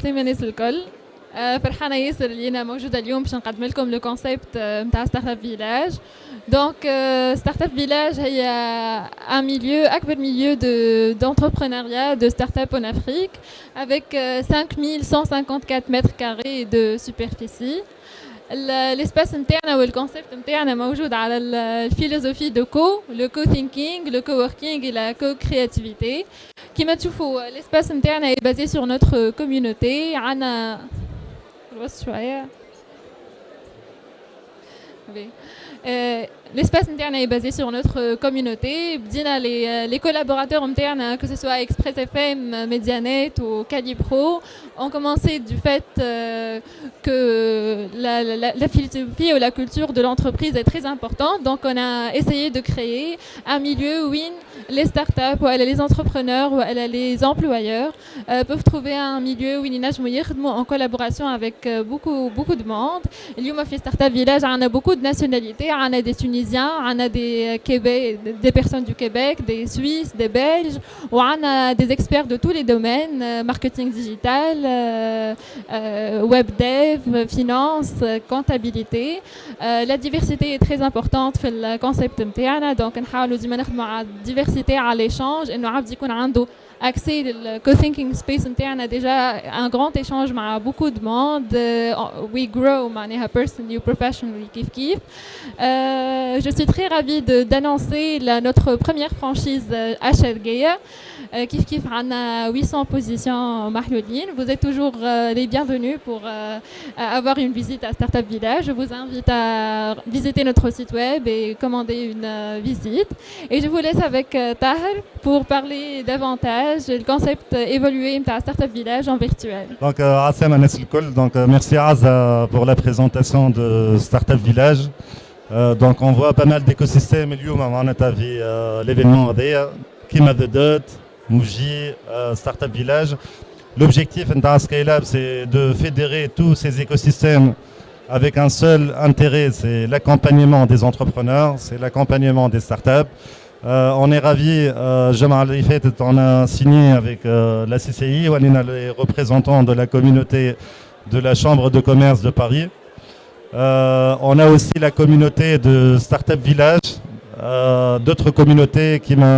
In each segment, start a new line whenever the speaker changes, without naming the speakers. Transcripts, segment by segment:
عسلامة الناس الكل. فرحانة ياسر اللي أنا موجودة اليوم باش نقدم لكم لو كونسيبت نتاع ستارت اب فيلاج. دونك ستارت اب فيلاج هي un milieu أكبر milieu d'entrepreneuriat de start-up en Afrique avec 5154 mètres carrés de superficie. الاسباس نتاعنا والكونسيبت نتاعنا موجود على الفيلوزوفي دو لو كو ثينكينغ لو كو وركينغ et la co-créativité. كيما تشوفوا الاسباس نتاعنا est basé sur notre communauté. عنا شوية l'espace interne est basé sur notre communauté. Les collaborateurs internes, que ce soit Express FM, Medianet ou Calipro, ont commencé du fait que la philosophie ou la culture de l'entreprise est très importante. Donc on a essayé de créer un milieu où les startups, où les entrepreneurs, où les employeurs peuvent trouver un milieu où ils en collaboration avec beaucoup de monde. اليوم في Startup Village, on a beaucoup de nationalités. On a des Tunisiens, on a des personnes du Québec, des Suisses, des Belges, on a des experts de tous les domaines, marketing digital, web dev, finance, comptabilité. La diversité est très importante في الconcept نتاعنا. Donc نحاولوا ديما نخدموا على diversité, على l'échange, إنه عبد يكون عنده accès le co-thinking space نتاعنا déjà un grand échange مع beaucoup de monde. We grow معناها personally professionally كيف. Je suis très ravie d'annoncer notre première franchise à Shargueya. كيف عنا 800 positions محلولين. Vous êtes toujours les bienvenus pour avoir une visite à Startup Village. Je vous invite à visiter notre site web et commander une visite. Et je vous laisse avec Tahir pour parler davantage le concept évolué de Startup Village en virtuel.
Donc, donc merci Aza pour la présentation de Startup Village. Donc on voit pas mal d'écosystèmes. اليوم معناتها في l'événement هذايا كيما The Dot, Mouji, Startup Village. L'objectif de Scalab, c'est de fédérer tous ces écosystèmes avec un seul intérêt, c'est l'accompagnement des entrepreneurs, c'est l'accompagnement des startups. On est ravis, on a signé avec la CCI, on est les représentants de la communauté de la Chambre de commerce de Paris. On a aussi la communauté de Startup Village, d'autres communautés qui m'a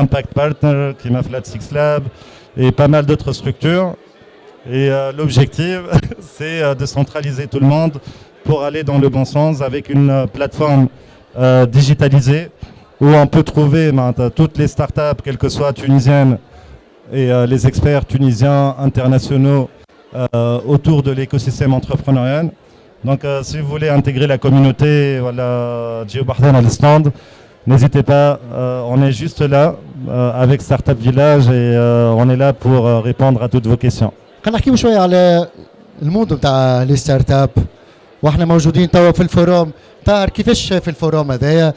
Impact Partner, qui m'a Flat Six Lab et pas mal d'autres structures. Et l'objectif, c'est de centraliser tout le monde pour aller dans le bon sens avec une plateforme digitalisée où on peut trouver toutes les startups, quelles que soient tunisiennes et les experts tunisiens, internationaux autour de l'écosystème entrepreneurial. Donc si vous voulez intégrer la communauté, voilà, Gio Bahdan à l'stand, n'hésitez pas, on est juste là avec Startup Village et on est là pour répondre à toutes vos questions.
خلينا نحكيو شويه على المود نتاع لي ستارت اب واحنا موجودين توا في الفوروم. طاهر كيفاش في الفوروم هذايا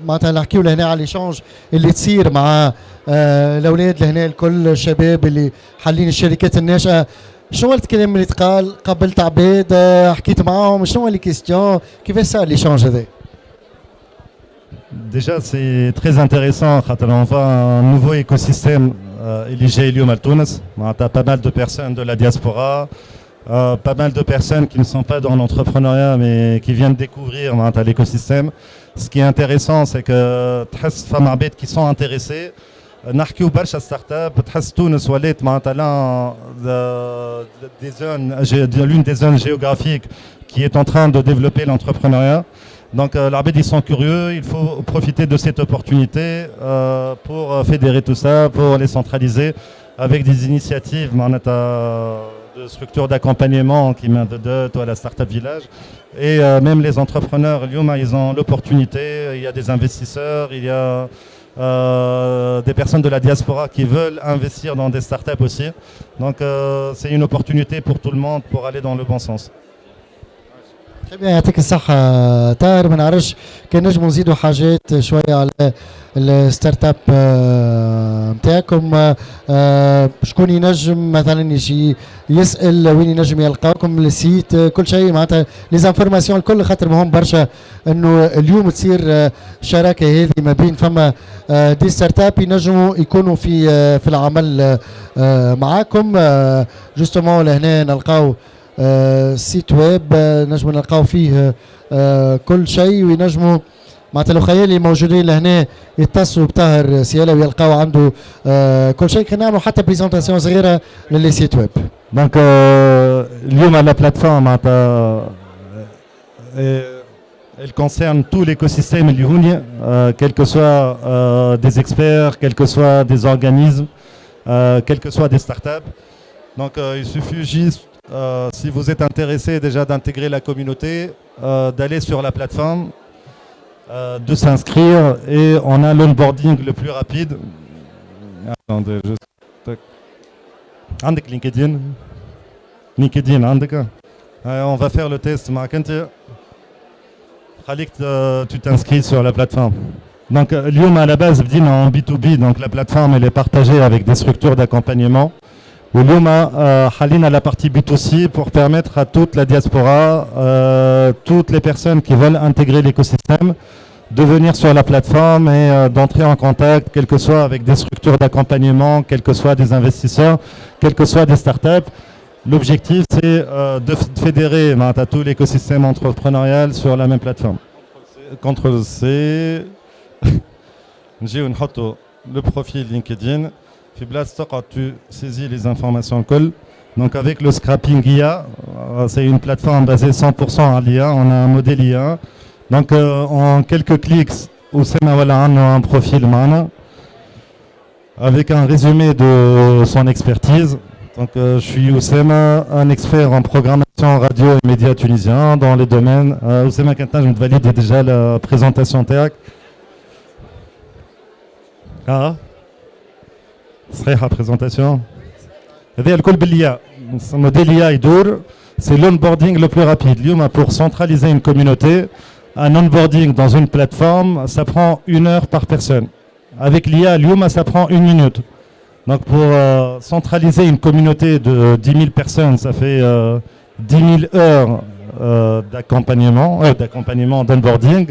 معناتها نحكيو لهنا على ليشونج اللي تصير مع الاولاد لهنا الكل الشباب اللي حالين الشركات الناشئه. شنو الكلام اللي تقال قابلت عباد حكيت معاهم شنو لي كيستيون كيفاش صار ليشونج هذا؟
Déjà, c'est très intéressant. On voit un nouveau écosystème éligé à Tunis. On a pas mal de personnes de la diaspora, pas mal de personnes qui ne sont pas dans l'entrepreneuriat mais qui viennent découvrir l'écosystème. Ce qui est intéressant, c'est que les femmes qui sont intéressées, نحكيو برشا ستارت اب تحس تونس ولات معناتها l'une des zones géographiques qui est en train de développer l'entrepreneuriat. Donc l'Arbed, ils sont curieux, il faut profiter de cette opportunité pour fédérer tout ça, pour les centraliser avec des initiatives de structures d'accompagnement qui mènent de la Startup Village. Et même les entrepreneurs, ils ont l'opportunité, il y a des investisseurs, il y a des personnes de la diaspora qui veulent investir dans des startups aussi. Donc c'est une opportunité pour tout le monde pour aller dans le bon sens.
Très bien, يعطيك الصحة طاهر. ما نعرفش كان نجموا نزيدوا حاجات شوية على الستارت اب نتاعكم. شكون ينجم مثلا يجي يسأل وين ينجم يلقاكم السيت كل شيء معناتها لي زانفورماسيون الكل، خاطر مهم برشا انه اليوم تصير شراكة هذه ما بين فما دي ستارت اب ينجموا يكونوا في العمل معاكم. جوستومون لهنا نلقاو سيت ويب نجموا نلقاو فيه كل شيء، وينجموا معناتها لو خيالي موجودين لهنا يتصلوا بطاهر سياله ويلقاو عنده كل شيء. كنا نعملوا حتى بريزونطاسيون صغيره للي سيت ويب.
دونك اليوم la plateforme elle concerne tout l'écosystème Lihounia, quels que soient des experts, quels que soient des organismes, quels que soient des startups. Donc il suffit juste, si vous êtes intéressé déjà d'intégrer la communauté, d'aller sur la plateforme, de s'inscrire, et on a l'onboarding le plus rapide. Attendez, juste... عندك LinkedIn عندك. On va faire le test معك انت. خليك tu t'inscris sur la plateforme. Donc اليوم à la base بدينا en B2B, donc la plateforme elle est partagée avec des structures d'accompagnement. واليوم حاليا la partie B2C pour permettre à toute la diaspora, toutes les personnes qui veulent intégrer l'écosystème, de venir sur la plateforme et d'entrer en contact, quel que soit avec des structures d'accompagnement, quels que soient des investisseurs, quels que soient des startups. L'objectif, c'est de fédérer tout l'écosystème entrepreneurial sur la même plateforme. CTRL-C. J'ai le profil LinkedIn. Tu saisis les informations call. Donc avec le scrapping IA, c'est une plateforme basée 100% à l'IA. On a un modèle IA. Donc en quelques clics, Oussema a un profil mana avec un résumé de son expertise. Donc je suis Oussema, un expert en programmation radio et médias tunisiens dans les domaines. Oussema Kentan, je me valide déjà la présentation TEAC. Ah, صحيحة présentation. هذا الكل بالIA. Le modèle IA يدور. C'est l'onboarding le plus rapide. اليوم pour centraliser une communauté, un onboarding dans une plateforme, ça prend 1 heure par personne. Avec l'IA, l'IUMA, ça prend 1 minute. Donc pour centraliser une communauté de 10 000 personnes, ça fait 10 000 heures d'accompagnement, d'onboarding.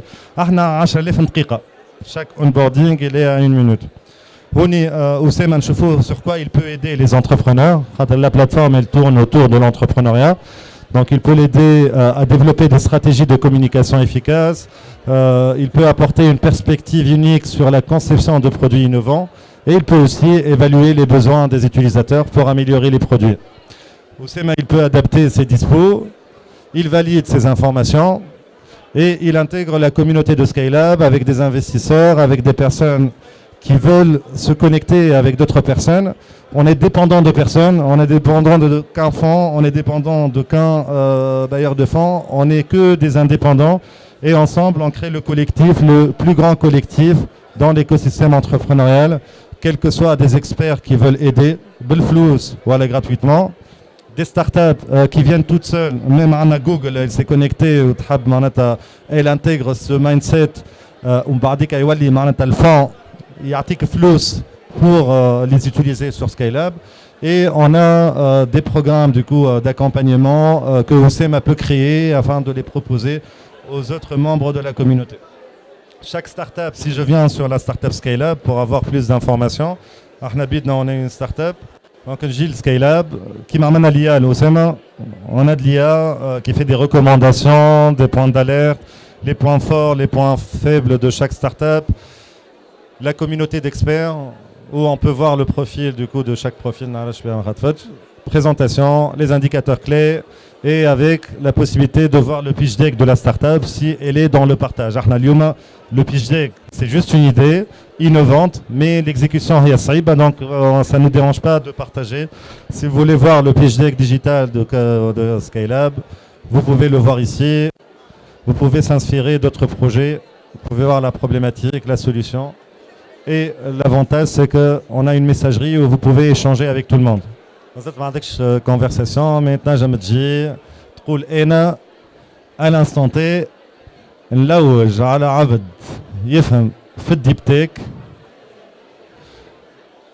Chaque onboarding, il est à 1 minute. Oussema, sur quoi il peut aider les entrepreneurs. La plateforme, elle tourne autour de l'entrepreneuriat. Donc il peut l'aider à développer des stratégies de communication efficaces. Il peut apporter une perspective unique sur la conception de produits innovants. Et il peut aussi évaluer les besoins des utilisateurs pour améliorer les produits. Oussema, il peut adapter ses dispos. Il valide ses informations. Et il intègre la communauté de Skylab avec des investisseurs, avec des personnes qui veulent se connecter avec d'autres personnes. On est dépendant de personnes, on est dépendant qu'un fonds, on est dépendant de qu'un bailleur de fonds, on n'est que des indépendants et ensemble on crée le collectif, le plus grand collectif dans l'écosystème entrepreneurial, quels que soient des experts qui veulent aider, Belflous, voilà gratuitement, des startups qui viennent toutes seules, même Anna Google, elle s'est connectée, elle intègre ce mindset, le fonds, يعطيك فلوس pour les utiliser sur Skylab. Et on a des programmes du coup d'accompagnement que Oussema peut créer afin de les proposer aux autres membres de la communauté. Chaque startup, si je viens sur la startup Skylab pour avoir plus d'informations, on est une startup, donc Gilles Skylab, qui m'amène à l'IA, Oussema, on a de l'IA qui fait des recommandations, des points d'alerte, les points forts, les points faibles de chaque startup. La communauté d'experts où on peut voir le profil du coup de chaque profil, présentation, les indicateurs clés et avec la possibilité de voir le pitch deck de la startup si elle est dans le partage. Le pitch deck, c'est juste une idée innovante, mais l'exécution est saïba, donc ça ne nous dérange pas de partager. Si vous voulez voir le pitch deck digital de Skylab, vous pouvez le voir ici. Vous pouvez s'inspirer d'autres projets, vous pouvez voir la problématique, la solution. Et l'avantage, c'est qu'on a une messagerie où vous pouvez échanger avec tout le monde. Vous êtes dans une conversation, maintenant je me dis, à l'instant T نلوج على عبد يفهم في الديبتيك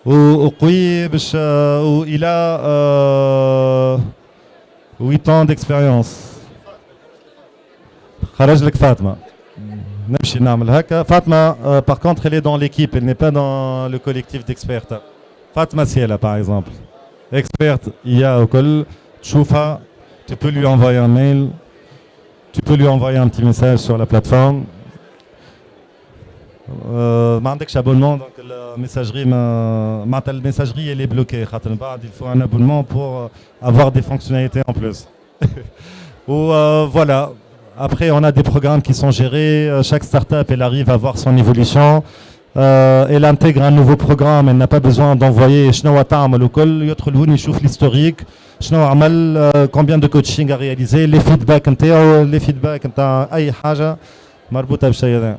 وقوي باش وإلى 8 ans d'expérience. خرج لك فاطمة نمشي نعمل هكا. فاطمة par contre elle est dans l'équipe, elle n'est pas dans le collectif d'experts. Fatma Siela par exemple, experte IA au col, تشوفها, tu peux lui envoyer un mail, tu peux lui envoyer un petit message sur la plateforme. ما عندكش abonnement donc la messagerie la messagerie elle est bloquée. Il faut un abonnement pour avoir des fonctionnalités en plus. Ou voilà. Après on a des programmes qui sont gérés. Chaque startup elle arrive à voir son évolution. Elle intègre un nouveau programme, elle n'a pas besoin d'envoyer شنو تعمل وكل يدخل يشوف l'historique شنو عمل combien de coaching a réalisé les feedbacks نتاعو les feedbacks نتاع اي حاجه مربوطه بالشيء هذا.